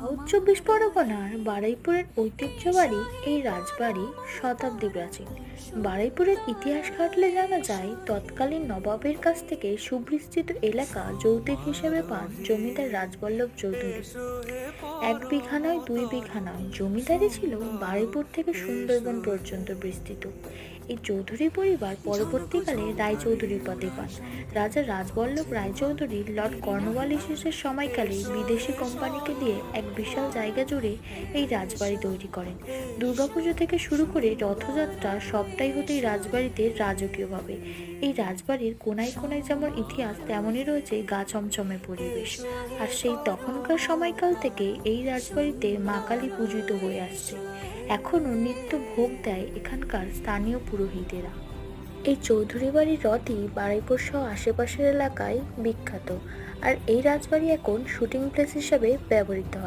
South চব্বিশ পরগনার বারুইপুরের ঐতিহ্যবাড়ি এই রাজবাড়ি শতাব্দী প্রাচীন। বারুইপুরের ইতিহাস ঘাঁটলে জানা যায়, তৎকালীন নবাবের কাছ থেকে সুবিস্তৃত এলাকা যৌতুক হিসেবে পান জমিদার রাজবল্লভ চৌধুরী। 1 বিঘা নয়, 2 বিঘা নয়, জমিদারি ছিল বারুইপুর থেকে সুন্দরবন পর্যন্ত বিস্তৃত। এই চৌধুরী পরিবার পরবর্তীকালে রায়চৌধুরী উপাধি পান। রাজা রাজবল্লভ রায়চৌধুরী লর্ড কর্নওয়ালিসের সময়কালে বিদেশি কোম্পানিকে দিয়ে এক বিশাল জায়গা জুড়ে এই রাজবাড়ি তৈরি করেন। দুর্গাপুজো থেকে শুরু করে রথযাত্রা সবটাই হতো এই রাজবাড়িতে রাজকীয়ভাবে। এই রাজবাড়ির কোনায় কোনায় যেমন ইতিহাস, তেমনই রয়েছে গা ছমছমে পরিবেশ। আর সেই তখনকার সময়কাল থেকে এই রাজবাড়িতে মা কালী পূজিত হয়ে আসছে। এখনও নিত্য ভোগ দেয় এখানকার স্থানীয় পুরোহিতেরা। এই চৌধুরী বাড়ির রথই বারুইপুর সহ আশেপাশের এলাকায় বিখ্যাত। আর এই রাজবাড়ি এখন শুটিং প্লেস হিসেবে ব্যবহৃত হয়।